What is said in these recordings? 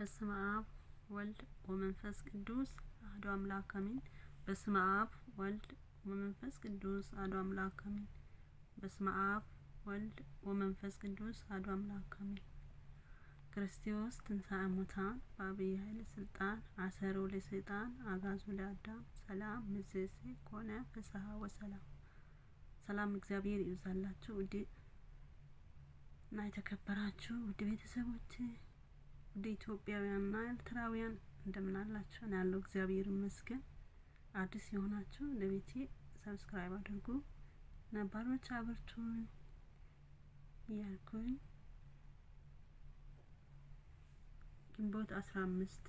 በስመ አብ ወልድ ወመንፈስ ቅዱስ አሐዱ አምላክ አሜን። በስመ አብ ወልድ ወመንፈስ ቅዱስ አሐዱ አምላክ አሜን። በስመ አብ ወልድ ወመንፈስ ቅዱስ አሐዱ አምላክ አሜን። ክርስቶስ ትንሣኤ ሙታን በዐቢይ ኃይል ስልጣን አሰሮ ለሰይጣን አግዓዞ ለአዳም ሰላም እምይእዜሰ ኮነ ፍስሐ ወሰላም። ሰላም እግዚአብሔር ይብዛላችሁ ውድ እና የተከበራችሁ ውድ ቤተሰቦች ውድ ኢትዮጵያውያንና ኤርትራውያን እንደምን አላችሁ? እኔ ያለው እግዚአብሔር ይመስገን። አዲስ የሆናችሁ ለቤቴ ሰብስክራይብ አድርጉ፣ ነባሮች አብርቱኝ እያልኩኝ ግንቦት 15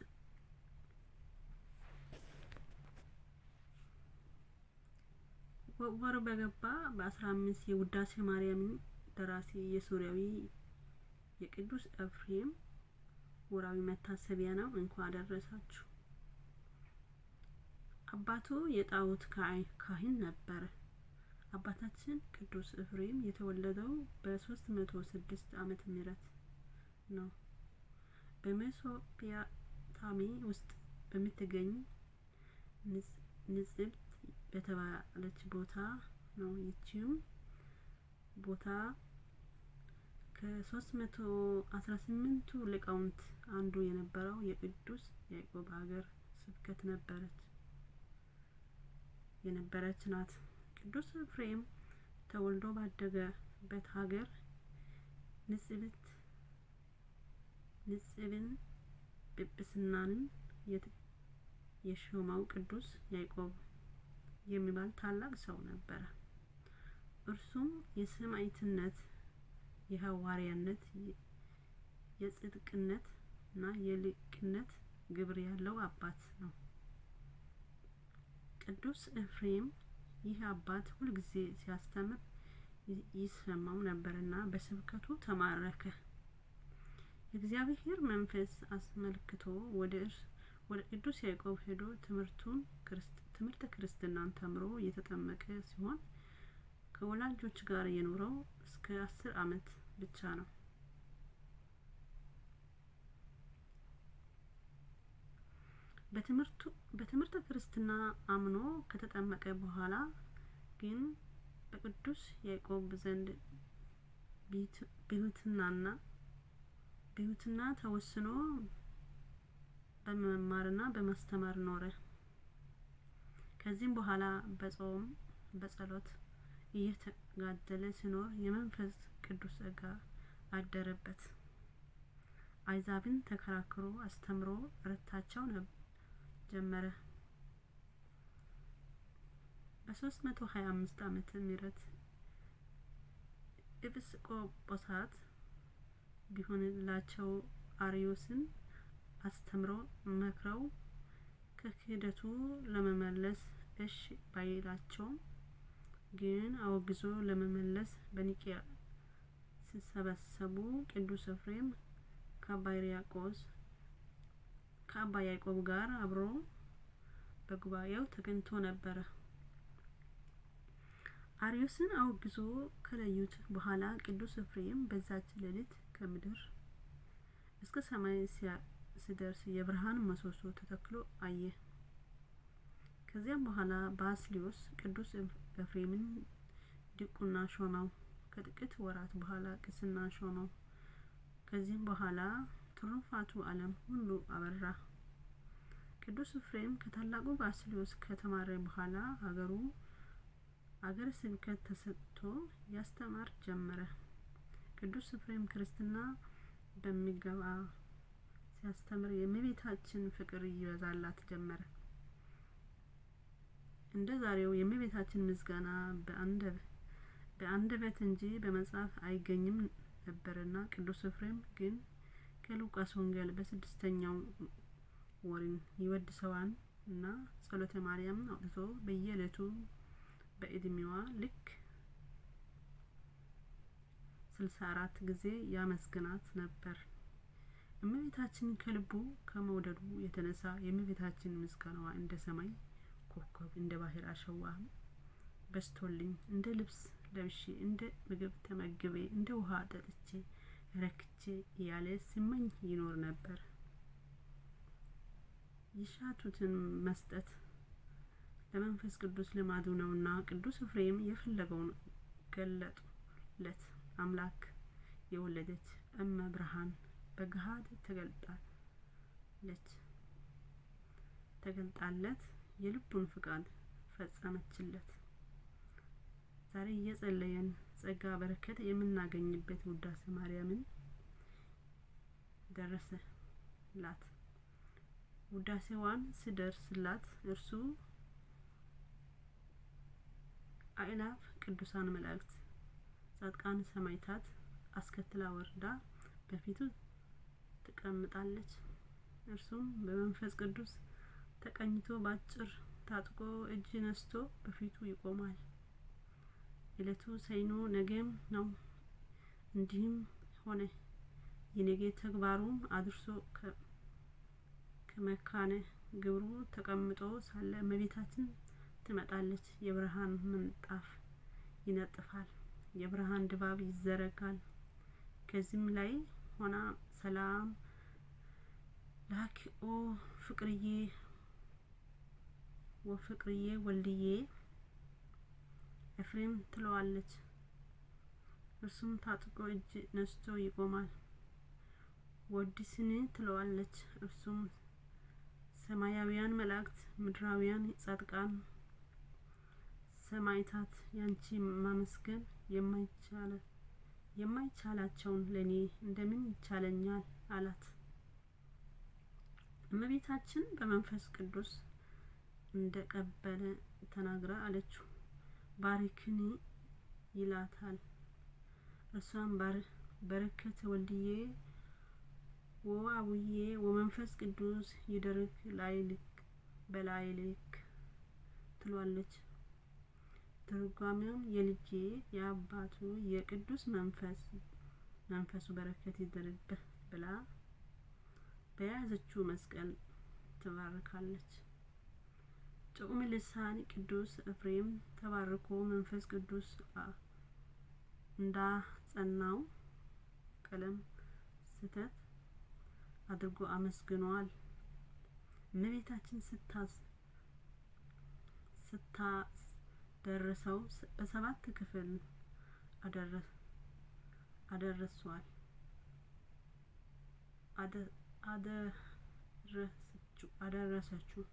ወር በገባ በ15 የውዳሴ ማርያምን ደራሲ የሶርያዊ የቅዱስ ኤፍሬም ወራዊ መታሰቢያ ነው። እንኳን አደረሳችሁ። አባቱ የጣዖት ካህን ነበረ። አባታችን ቅዱስ ኤፍሬም የተወለደው በ306 ዓመተ ምህረት ነው። በሜሶፖታሚ ውስጥ በምትገኝ ንጽብት በተባለች ቦታ ነው። ይህችም ቦታ ከ318ቱ ሊቃውንት አንዱ የነበረው የቅዱስ ያዕቆብ ሀገር ስብከት የነበረች ናት። ቅዱስ ኤፍሬም ተወልዶ ባደገበት ሀገር ንጽብን ጵጵስናንን የሾመው ቅዱስ ያዕቆብ የሚባል ታላቅ ሰው ነበረ። እርሱም የሰማዕትነት፣ የሐዋርያነት፣ የጽድቅነት እና የሊቅነት ግብር ያለው አባት ነው። ቅዱስ ኤፍሬም ይህ አባት ሁልጊዜ ሲያስተምር ይሰማው ነበርና በስብከቱ ተማረከ። የእግዚአብሔር መንፈስ አስመልክቶ ወደ ቅዱስ ያዕቆብ ሄዶ ትምህርተ ክርስትናን ተምሮ የተጠመቀ ሲሆን ከወላጆች ጋር የኖረው እስከ 10 ዓመት ብቻ ነው። በትምህርተ ክርስትና አምኖ ከተጠመቀ በኋላ ግን በቅዱስ ያዕቆብ ዘንድ ብሕትውና ተወስኖ በመማርና በማስተማር ኖረ። ከዚህም በኋላ በጾም በጸሎት እየተጋደለ ሲኖር የመንፈስ ቅዱስ ጸጋ አደረበት። አሕዛብን ተከራክሮ አስተምሮ ረታቸው ጀመረ። በ325 ዓመተ ምህረት ኤጲስቆጶሳት ቢሆንላቸው አርዮስን አስተምሮ መክረው ከክህደቱ ለመመለስ እሺ ባይላቸውም ግን አውግዞ ለመመለስ በኒቅያ ሲሰበሰቡ ቅዱስ ኤፍሬም ከአባ ያዕቆብ ጋር አብሮ በጉባኤው ተገኝቶ ነበረ። አርዮስን አውግዞ ከለዩት በኋላ ቅዱስ ኤፍሬም በዛች ሌሊት ከምድር እስከ ሰማይ ሲደርስ የብርሃን ምሰሶ ተተክሎ አየ። ከዚያም በኋላ ባስልዮስ ቅዱስ ኤፍሬምን ዲቁና ሾመው። ከጥቂት ወራት በኋላ ቅስና ሾመው። ከዚህም በኋላ ትሩፋቱ ዓለም ሁሉ አበራ። ቅዱስ ኤፍሬም ከታላቁ ባስልዮስ ከተማረ በኋላ ሀገረ ስብከት ተሰጥቶ ያስተማር ጀመረ። ቅዱስ ኤፍሬም ክርስትና በሚገባ ሲያስተምር የእመቤታችን ፍቅር ይበዛላት ጀመረ። እንደ ዛሬው የእመቤታችን ምስጋና በአንደበት እንጂ በመጽሐፍ አይገኝም ነበርና ቅዱስ ኤፍሬም ግን ከሉቃስ ወንጌል በ6ኛው ወርን ይወድሰዋን እና ጸሎተ ማርያም አውጥቶ በየዕለቱ በእድሜዋ ልክ 64 ጊዜ ያመስግናት ነበር። እመቤታችን ከልቡ ከመውደዱ የተነሳ የእመቤታችን ምስጋናዋ እንደ ሰማይ ኮከብ እንደ ባህር አሸዋ በስቶልኝ እንደ ልብስ ለብሼ እንደ ምግብ ተመግቤ እንደ ውሃ ጠጥቼ ረክቼ እያለ ሲመኝ ይኖር ነበር። ይሻቱትን መስጠት ለመንፈስ ቅዱስ ልማዱ ነውና ቅዱስ ኤፍሬም የፈለገውን ገለጡለት። አምላክ የወለደች እመ ብርሃን በገሃድ ተገልጣለት የልቡን ፍቃድ ፈጸመችለት። ዛሬ እየጸለየን ጸጋ በረከት የምናገኝበት ውዳሴ ማርያምን ደረሰላት። ውዳሴዋን ሲደርስላት እርሱ አእላፍ ቅዱሳን መላእክት ጻድቃን ሰማዕታት አስከትላ ወርዳ በፊቱ ትቀመጣለች። እርሱም በመንፈስ ቅዱስ ተቀኝቶ ባጭር ታጥቆ እጅ ነስቶ በፊቱ ይቆማል። እለቱ ሰኞ ነገም ነው። እንዲህም ሆነ። የነገ ተግባሩን አድርሶ ከመካነ ግብሩ ተቀምጦ ሳለ እመቤታችን ትመጣለች። የብርሃን ምንጣፍ ይነጥፋል። የብርሃን ድባብ ይዘረጋል። ከዚህም ላይ ሆና ሰላም ላክ ኦ ፍቅርዬ ወፍቅርዬ ወልድዬ ኤፍሬም ትለዋለች። እርሱም ታጥቆ እጅ ነስቶ ይቆማል። ወዲስኒ ትለዋለች። እርሱም ሰማያውያን መላእክት ምድራውያን ጻድቃን ሰማዕታት ያንቺ ማመስገን የማይቻላቸውን ለኔ እንደምን ይቻለኛል አላት። እመቤታችን በመንፈስ ቅዱስ እንደቀበለ ተናግራ አለችው። ባርክኒ ይላታል። እርሷም በረከት ወልድዬ ወአቡዬ ወመንፈስ ቅዱስ ይደርክ ላይልክ በላይልክ ትሏለች። ትርጓሜውም የልጄ የአባቱ የቅዱስ መንፈሱ በረከት ይደርብህ ብላ በያዘችው መስቀል ትባርካለች። ጥዑም ልሳን ቅዱስ ኤፍሬም ተባርኮ መንፈስ ቅዱስ እንዳጸናው ቀለም ስተት አድርጎ አመስግኗል። እመቤታችን ስታደርሰው በሰባት ክፍል አደረሰችው።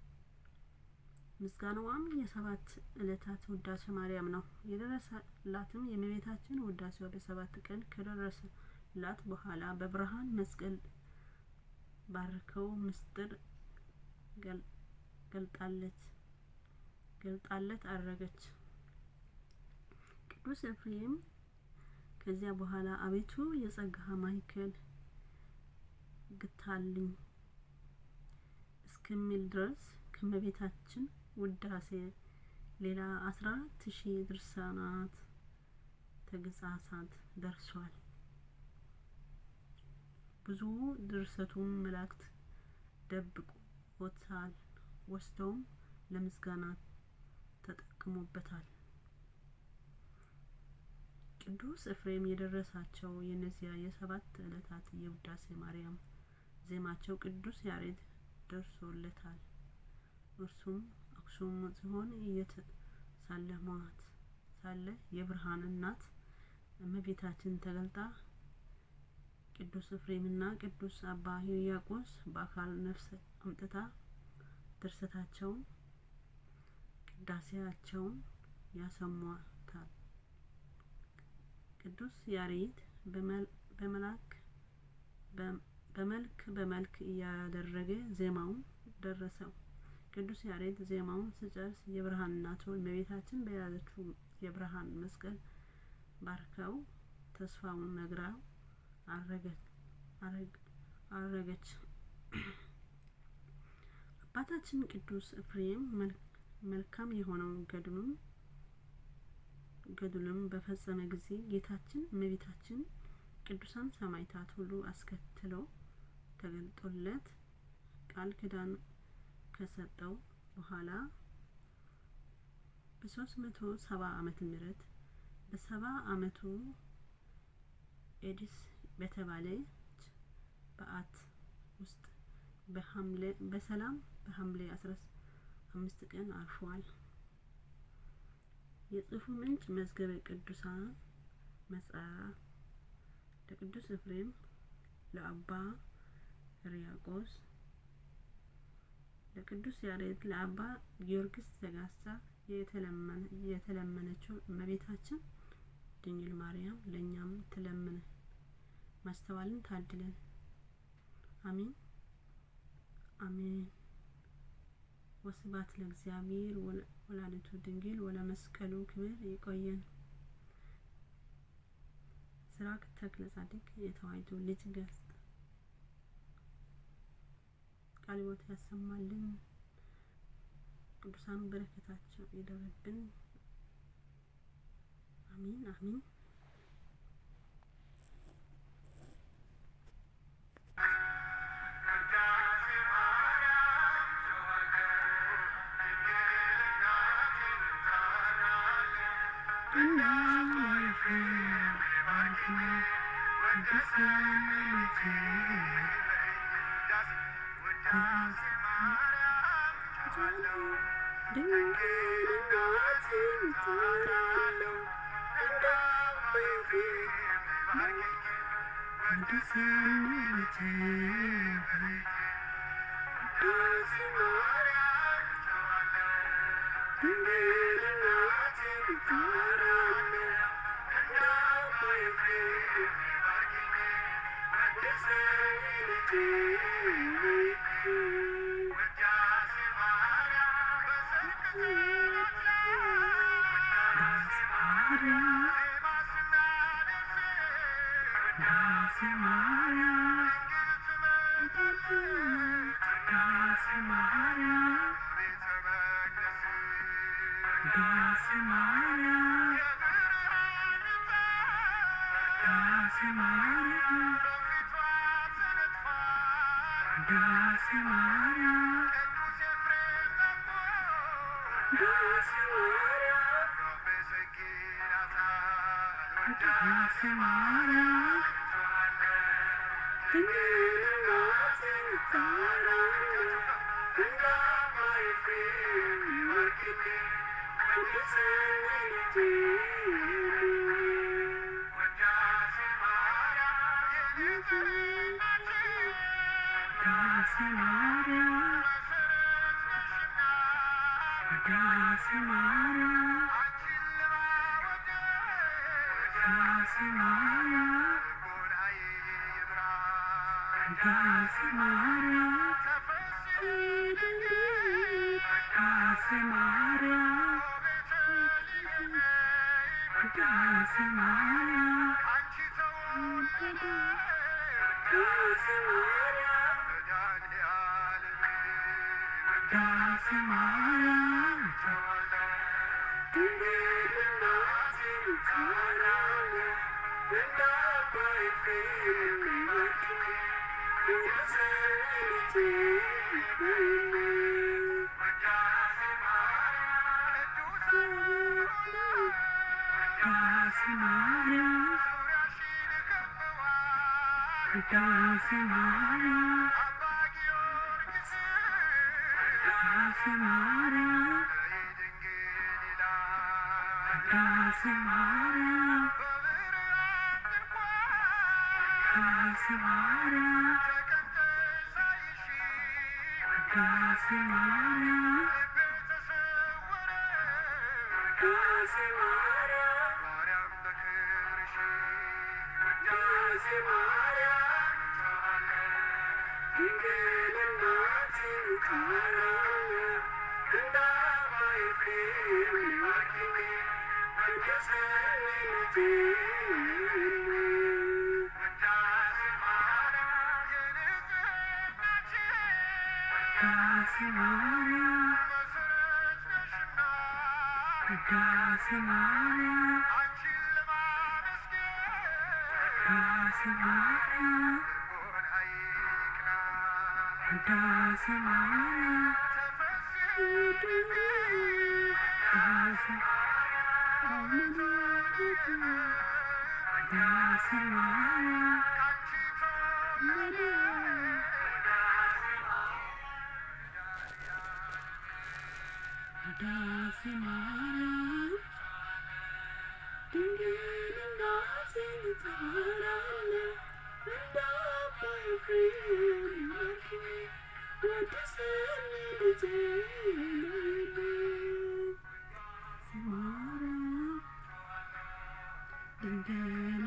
ምስጋናዋም የሰባት ዕለታት ውዳሴ ማርያም ነው። የደረሰላትም የእመቤታችን ውዳሴዋ በሰባት ቀን ከደረሰላት በኋላ በብርሃን መስቀል ባርከው ምስጢር ገልጣለት አረገች። ቅዱስ ኤፍሬም ከዚያ በኋላ አቤቱ የጸጋ ማዕከል ግታልኝ እስከሚል ድረስ ከእመቤታችን ውዳሴ ሌላ 14,000 ድርሳናት ተግሳጻት ደርሷል። ብዙ ድርሰቱን መላእክት ደብቆታል፣ ወስደውም ለምስጋና ተጠቅሞበታል። ቅዱስ ኤፍሬም የደረሳቸው የነዚያ የሰባት ዕለታት የውዳሴ ማርያም ዜማቸው ቅዱስ ያሬድ ደርሶለታል። እርሱም አክሱም ጽዮን እየተሳለሟት ሳለ የብርሃን እናት እመቤታችን ተገልጣ ቅዱስ ኤፍሬምና ቅዱስ አባ ሕርያቆስ በአካል ነፍስ አምጥታ ድርሰታቸውን ቅዳሴያቸውን ያሰሟታል። ቅዱስ ያሬድ በመልክ እያደረገ ዜማውን ደረሰው። ቅዱስ ያሬድ ዜማውን ሲጨርስ የብርሃን እናቱ እመቤታችን በያዘችው የብርሃን መስቀል ባርከው ተስፋውን ነግራው አረገች። አባታችን ቅዱስ ኤፍሬም መልካም የሆነው ገድሉን በፈጸመ ጊዜ ጌታችን እመቤታችን ቅዱሳን ሰማዕታት ሁሉ አስከትለው ተገልጦለት ቃል ኪዳን ከሰጠው በኋላ በ370 ዓመተ ምህረት በ70 ዓመቱ ኤዲስ በተባለች በዓት ውስጥ በሰላም በሐምሌ 15 ቀን አርፏል። የጽሑፉ ምንጭ መዝገበ ቅዱሳን መጽሐፍ ለቅዱስ ኤፍሬም፣ ለአባ ሕርያቆስ፣ ለቅዱስ ያሬድ፣ ለአባ ጊዮርጊስ ዘጋስጫ የተለመነችው እመቤታችን ድንግል ማርያም ለእኛም ትለምነን ማስተዋልን ታድለን። አሜን አሜን። ወስብሐት ለእግዚአብሔር ወላዲቱ ድንግል ወለመስቀሉ ክብር። ይቆየን። ስራክ ተክለ ጻድቅ የተዋሕዶ ልጅ ገጽ ቃለ ሕይወት ያሰማልን። ቅዱሳን በረከታቸው ይደርብን። አሜን አሜን። ውዳሴ ማርያም ድንግል እናቴን እጠራለሁ እንደ አባ ኤፍሬም ባርኪኝ ወድስልኝ ልጄ ነይልኝ ማርያም ድንግል